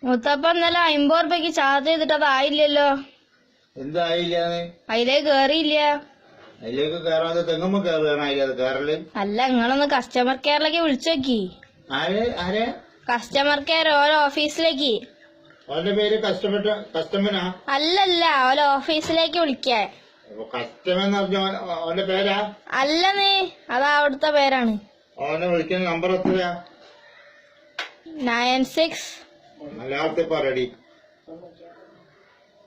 മുത്തപ്പ ഇന്നലെ 50 റുപ്യക്ക് ചാർജ് ചെയ്തിട്ട് അതായില്ലല്ലോ. എന്തായില്ലാന്ന്? അതിലേക്ക് കേറിയില്ല. അതിലേക്ക് കേറാതെ തെങ്ങുമ്പോ കേറല്. അല്ല, നിങ്ങളൊന്ന് കസ്റ്റമർ കെയറിലേക്ക് വിളിച്ചോക്കി. കസ്റ്റമർ കെയർ ഓരോ ഓഫീസിലേക്ക്. അവന്റെ പേര് കസ്റ്റമറാ? അല്ലല്ല, ഓരോ ഓഫീസിലേക്ക് വിളിക്കാൻ. കസ്റ്റമർ എന്ന് പറഞ്ഞ അവന്റെ പേരാ? അല്ലെന്നേ, അതാ അവിടുത്തെ പേരാണ്. അവനെ വിളിക്കുന്ന നമ്പർ എത്രയാ? 96 മലയാളത്തിൽ പറയടി.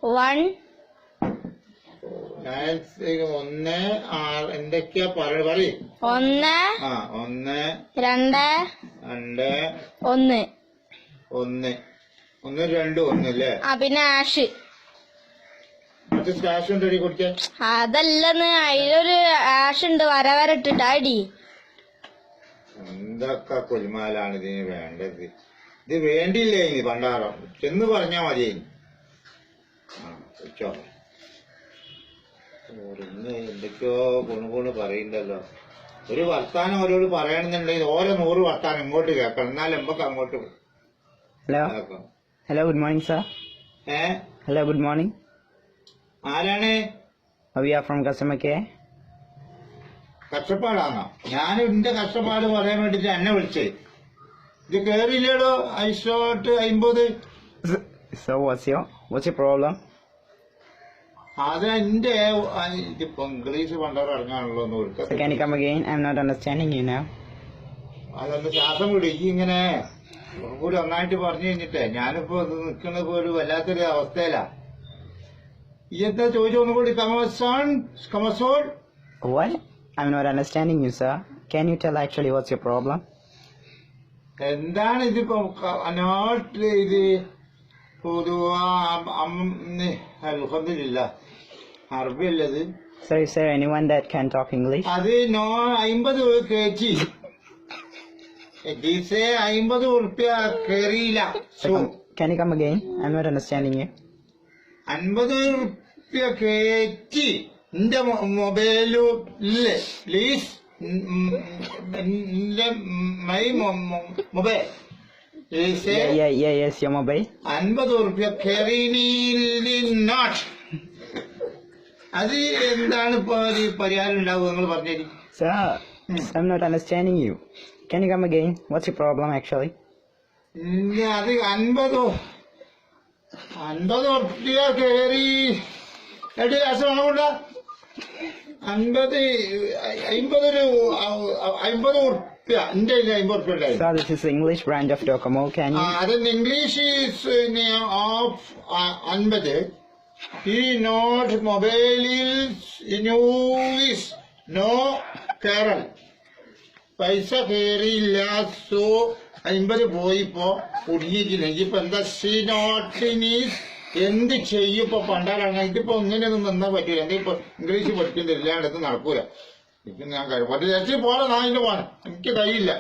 1 എന്തൊക്കെയാ പറയും? 1 1 2 2 1 1 2 1 അല്ലേ? പിന്നെ ആഷ്. മറ്റേ സ്റ്റാഷ് ഉണ്ടടി കുടിക്കാൻ? അതല്ലെന്ന്, അതിലൊരു ആഷ് ഉണ്ട് വര ഇട്ടിട്ട് അടി. എന്തൊക്കെ കുൽമാലാണ് ഇതിന് വേണ്ടത്? ഇത് വേണ്ടിയില്ലേ ഇനി പണ്ടാറം ചെന്ന് പറഞ്ഞാ മതി. എന്തൊക്കെയോ ഗുണഗുണ് പറയണ്ടല്ലോ. ഒരു വർത്താനം അവരോട് പറയണമെന്നുണ്ടെങ്കിൽ ഓരോ 100 വർത്താനം ഇങ്ങോട്ട് കേൾക്കണം, എന്നാലും നമുക്ക് അങ്ങോട്ട്. Hello good morning sir. Hello good morning. ആരാണ്? We are from customer care. കഷ്ടപ്പാടാണോ? ഞാൻ എന്റെ കഷ്ടപ്പാട് പറയാൻ വേണ്ടിട്ട് എന്നെ വിളിച്ചേ. ഇത് കേറിയില്ലേടോ ഐഷോട്ട് 50. So what's your problem? അത് എന്റെ ഇതിപ്പോ English പണ്ടാറ് ഇറങ്ങാണല്ലോ. Can you come again? I'm not understanding you now. അതൊന്ന് ശ്വാസം വിടും. ഈ ഇങ്ങനെ കൂടി ഒന്നായിട്ട് പറഞ്ഞു കഴിഞ്ഞിട്ടേ ഞാനിപ്പോ നിൽക്കുന്നത് ഒരു വല്ലാത്തൊരു അവസ്ഥയിലാ. ഈ എന്താ ചോദിച്ചു ഒന്നുകൂടി? കമസോൺ. What? I'm not understanding you, sir. Can you tell actually what's your problem? എന്താണ് ഇതിപ്പോ? ഇത് അറബിയല്ലത്. Sir, is there anyone that can talk English? അത് 50 കേച്ചി. 50 ഉറുപ്പ്യ കേറിയില്ല. Can you come again? I'm not understanding you. 50 ഉറുപ്പ്യ കേച്ചി എന്റെ മൊബൈലു ഇല്ലേ please? My mobile. Yes, your mobile. 50 ഉറുപ്പ്യ not. അത് എന്താണ് ഇപ്പൊ ഒരു പരിഹാരം ഉണ്ടാവുക? നിങ്ങൾ പറഞ്ഞേരി. Sir, I'm not understanding you. Can you come again? What's your problem actually? അത് 50 ഉറുപ്പ്യ കേറി. എടി അസുഖമുണ്ട. 50 ഉറുപ്പ്യ എന്റെ 50 ഉറുപ്പ്യ ഉണ്ടായി. Sir, this is the English branch of Docomo. Can you? അത് ഇംഗ്ലീഷ് ഓഫ് 50. ഈ നോട്ട് മൊബൈലിൽ നോ കേരൾ പൈസ കേറിയില്ല. സോ 50 പോയിപ്പോ കുടുങ്ങിയിരിക്കുന്നെങ്കിൽ ഇപ്പൊ എന്താ? നോട്ടിനീസ് എന്ത് ചെയ്യും ഇപ്പൊ? പണ്ടാലാണ് ഇതിപ്പോ ഇങ്ങനെയൊന്നും നിന്നാ പറ്റൂല. എന്തിപ്പോ ഇംഗ്ലീഷ് പഠിക്കുന്നില്ല, അടുത്ത് നടക്കൂല. ഇപ്പൊ ഞാൻ കാര്യം പോരാ, നായിന്റെ പോണം, എനിക്ക് കഴിയില്ല.